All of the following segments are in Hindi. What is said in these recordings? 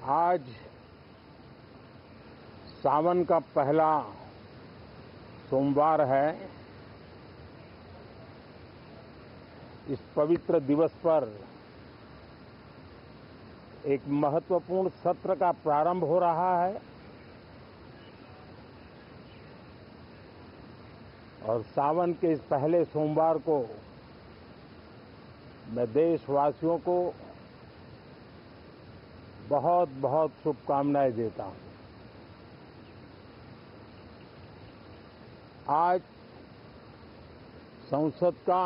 आज सावन का पहला सोमवार है। इस पवित्र दिवस पर एक महत्वपूर्ण सत्र का प्रारंभ हो रहा है और सावन के इस पहले सोमवार को मैं देशवासियों को बहुत बहुत शुभकामनाएं देता हूं। आज संसद का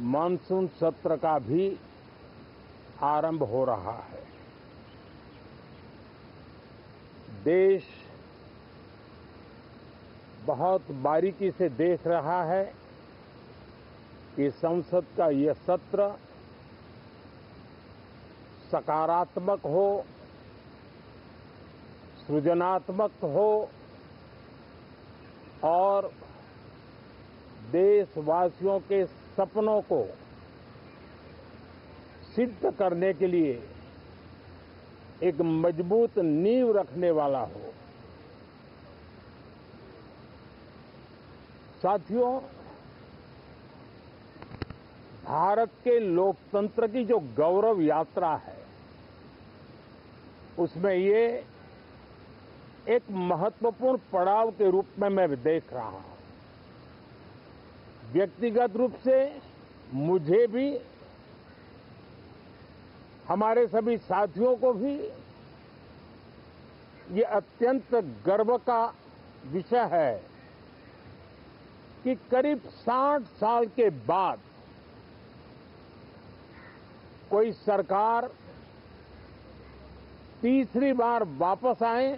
मानसून सत्र का भी आरंभ हो रहा है। देश बहुत बारीकी से देख रहा है कि संसद का यह सत्र सकारात्मक हो, सृजनात्मक हो और देशवासियों के सपनों को सिद्ध करने के लिए एक मजबूत नींव रखने वाला हो। साथियों, भारत के लोकतंत्र की जो गौरव यात्रा है उसमें ये एक महत्वपूर्ण पड़ाव के रूप में मैं देख रहा हूं। व्यक्तिगत रूप से मुझे भी, हमारे सभी साथियों को भी ये अत्यंत गर्व का विषय है कि करीब 60 साल के बाद कोई सरकार तीसरी बार वापस आए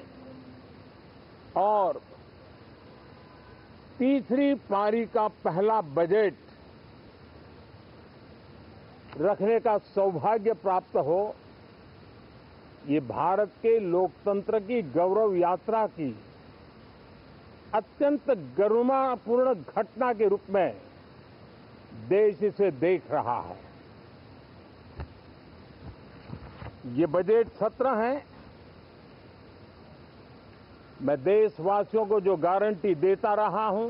और तीसरी पारी का पहला बजट रखने का सौभाग्य प्राप्त हो। ये भारत के लोकतंत्र की गौरव यात्रा की अत्यंत गरिमापूर्ण घटना के रूप में देश इसे देख रहा है। ये बजट सत्र है। मैं देशवासियों को जो गारंटी देता रहा हूं,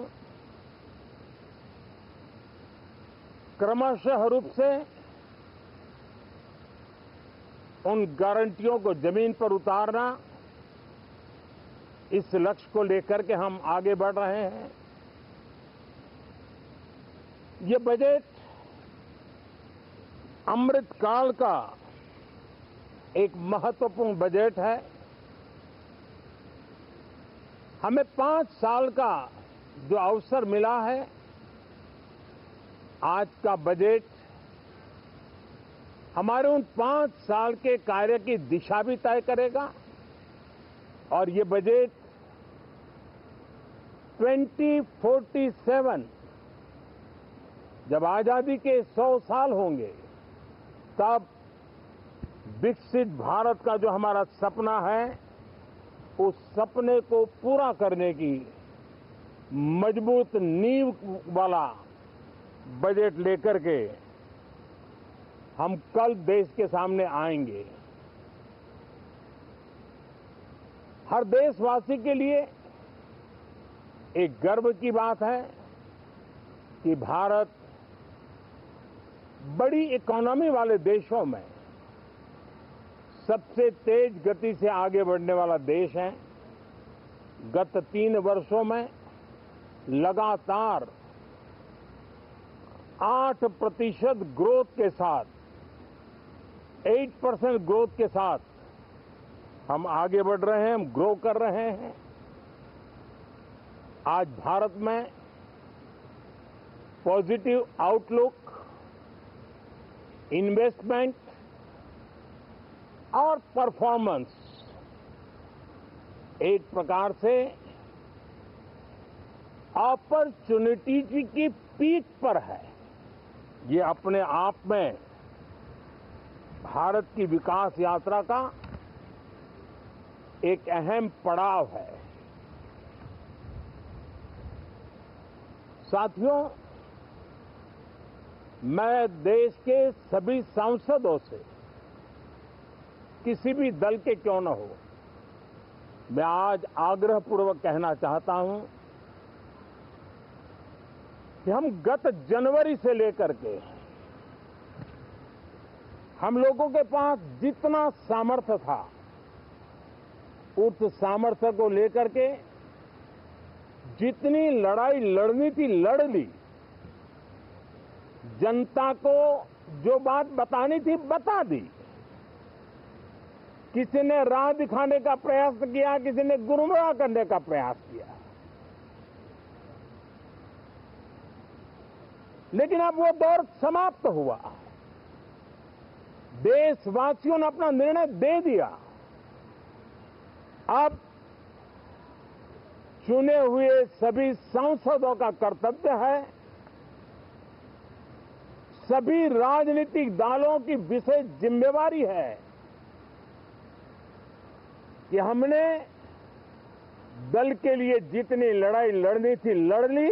क्रमशः रूप से उन गारंटियों को जमीन पर उतारना, इस लक्ष्य को लेकर के हम आगे बढ़ रहे हैं। ये बजट अमृतकाल का एक महत्वपूर्ण बजट है। हमें 5 साल का जो अवसर मिला है, आज का बजट हमारे उन 5 साल के कार्य की दिशा भी तय करेगा और ये बजट 2047 जब आजादी के 100 साल होंगे तब विकसित भारत का जो हमारा सपना है, उस सपने को पूरा करने की मजबूत नींव वाला बजट लेकर के हम कल देश के सामने आएंगे। हर देशवासी के लिए एक गर्व की बात है कि भारत बड़ी इकोनॉमी वाले देशों में सबसे तेज गति से आगे बढ़ने वाला देश है। गत 3 वर्षों में लगातार 8% ग्रोथ के साथ, 8% ग्रोथ के साथ हम आगे बढ़ रहे हैं, हम ग्रो कर रहे हैं। आज भारत में पॉजिटिव आउटलुक, इन्वेस्टमेंट और परफॉर्मेंस एक प्रकार से अपॉर्चुनिटीज की पीक पर है। ये अपने आप में भारत की विकास यात्रा का एक अहम पड़ाव है। साथियों, मैं देश के सभी सांसदों से किसी भी दल के क्यों न हो, मैं आज आग्रहपूर्वक कहना चाहता हूं कि हम गत जनवरी से लेकर के हम लोगों के पास जितना सामर्थ्य था, उस सामर्थ्य को लेकर के जितनी लड़ाई लड़नी थी लड़ ली। जनता को जो बात बतानी थी बता दी। किसी ने राह दिखाने का प्रयास किया, किसी ने गुमराह करने का प्रयास किया, लेकिन अब वो दौर समाप्त हुआ। देशवासियों ने अपना निर्णय दे दिया। अब चुने हुए सभी सांसदों का कर्तव्य है, सभी राजनीतिक दलों की विशेष जिम्मेवारी है कि हमने दल के लिए जितनी लड़ाई लड़नी थी लड़ ली।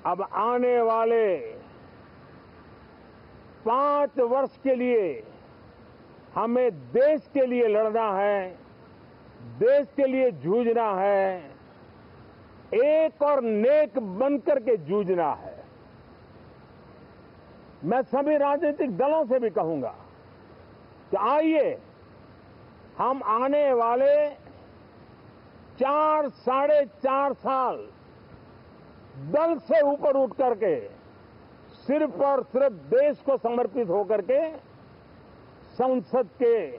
अब आने वाले 5 वर्ष के लिए हमें देश के लिए लड़ना है, देश के लिए जूझना है, एक और नेक बनकर के जूझना है। मैं सभी राजनीतिक दलों से भी कहूंगा कि आइए हम आने वाले 4 साढ़े 4 साल दल से ऊपर उठ करके सिर्फ और सिर्फ देश को समर्पित होकर के संसद के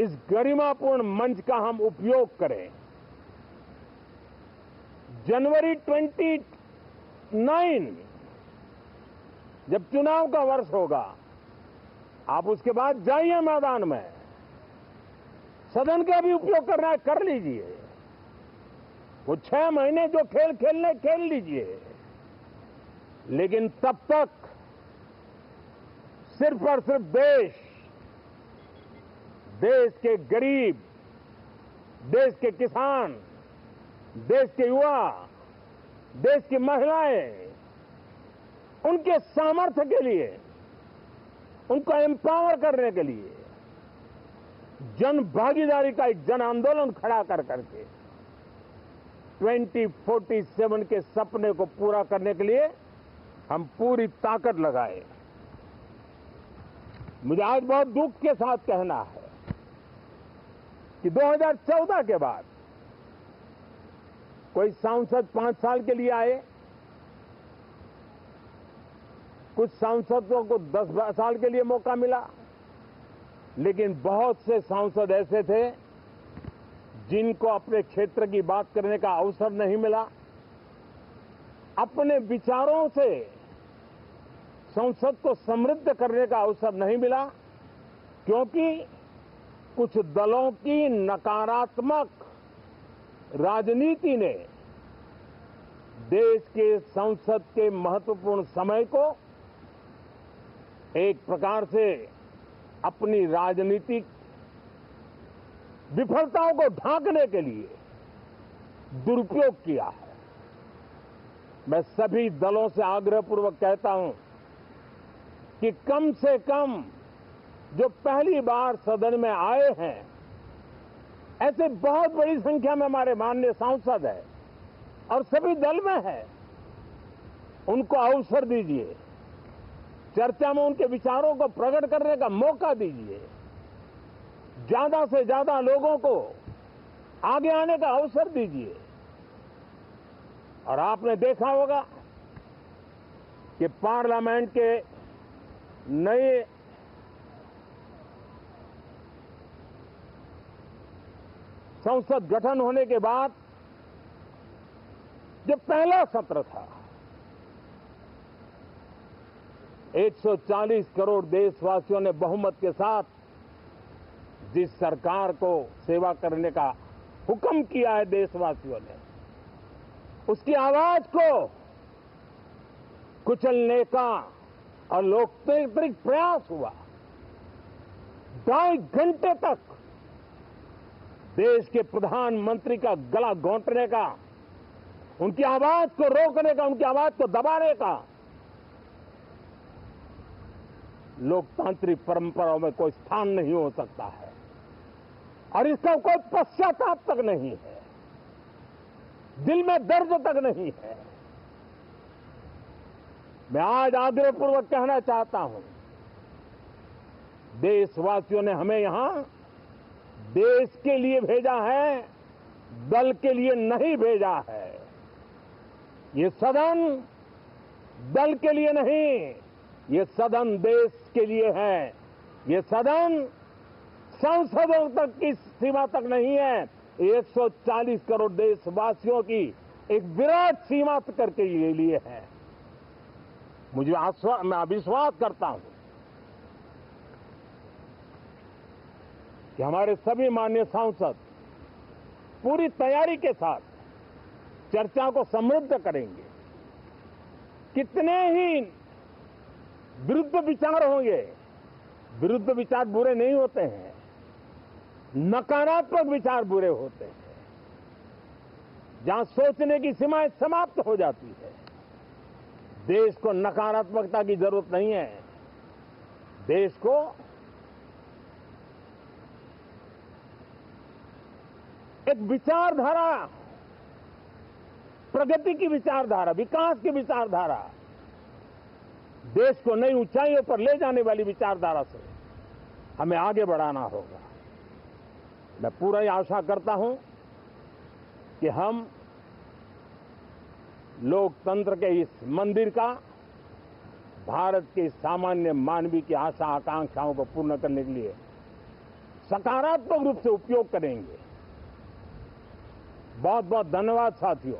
इस गरिमापूर्ण मंच का हम उपयोग करें। जनवरी 29 जब चुनाव का वर्ष होगा, आप उसके बाद जाइए मैदान में, सदन का भी उपयोग करना है कर लीजिए। वो 6 महीने जो खेल खेलने खेल लीजिए, लेकिन तब तक सिर्फ और सिर्फ देश के गरीब, देश के किसान, देश के युवा, देश की महिलाएं, उनके सामर्थ्य के लिए, उनको एम्पावर करने के लिए जन भागीदारी का एक जन आंदोलन खड़ा कर करके 2047 के सपने को पूरा करने के लिए हम पूरी ताकत लगाए। मुझे आज बहुत दुख के साथ कहना है कि 2014 के बाद कोई सांसद 5 साल के लिए आए, कुछ सांसदों को 10 साल के लिए मौका मिला, लेकिन बहुत से सांसद ऐसे थे जिनको अपने क्षेत्र की बात करने का अवसर नहीं मिला, अपने विचारों से संसद को समृद्ध करने का अवसर नहीं मिला, क्योंकि कुछ दलों की नकारात्मक राजनीति ने देश के संसद के महत्वपूर्ण समय को एक प्रकार से अपनी राजनीतिक विफलताओं को ढांकने के लिए दुरुपयोग किया है। मैं सभी दलों से आग्रहपूर्वक कहता हूं कि कम से कम जो पहली बार सदन में आए हैं, ऐसे बहुत बड़ी संख्या में हमारे माननीय सांसद हैं और सभी दल में है, उनको अवसर दीजिए, चर्चा में उनके विचारों को प्रकट करने का मौका दीजिए, ज्यादा से ज्यादा लोगों को आगे आने का अवसर दीजिए। और आपने देखा होगा कि पार्लियामेंट के नए संसद गठन होने के बाद जो पहला सत्र था, 140 करोड़ देशवासियों ने बहुमत के साथ जिस सरकार को सेवा करने का हुक्म किया है देशवासियों ने, उसकी आवाज को कुचलने का और लोकतांत्रिक प्रयास हुआ। 2.5 घंटे तक देश के प्रधानमंत्री का गला घोंटने का, उनकी आवाज को रोकने का, उनकी आवाज को दबाने का लोकतांत्रिक परंपराओं में कोई स्थान नहीं हो सकता है और इसका कोई पश्चाताप तक नहीं है, दिल में दर्द तक नहीं है। मैं आज आग्रहपूर्वक कहना चाहता हूं, देशवासियों ने हमें यहां देश के लिए भेजा है, दल के लिए नहीं भेजा है। ये सदन दल के लिए नहीं, ये सदन देश के लिए है। ये सदन संसदों तक की सीमा तक नहीं है, 140 करोड़ देशवासियों की एक विराट सीमा करके ये लिए है। मैं विश्वास करता हूं कि हमारे सभी माननीय सांसद पूरी तैयारी के साथ चर्चा को समृद्ध करेंगे। कितने ही विरुद्ध विचार होंगे, विरुद्ध विचार बुरे नहीं होते हैं, नकारात्मक विचार बुरे होते हैं। जहां सोचने की सीमाएं समाप्त हो जाती है, देश को नकारात्मकता की जरूरत नहीं है। देश को एक विचारधारा, प्रगति की विचारधारा, विकास की विचारधारा, देश को नई ऊंचाइयों पर ले जाने वाली विचारधारा से हमें आगे बढ़ाना होगा। मैं पूरा ही आशा करता हूं कि हम लोकतंत्र के इस मंदिर का भारत के सामान्य मानवीय की आशा आकांक्षाओं को पूर्ण करने के लिए सकारात्मक रूप से उपयोग करेंगे। बहुत बहुत धन्यवाद साथियों।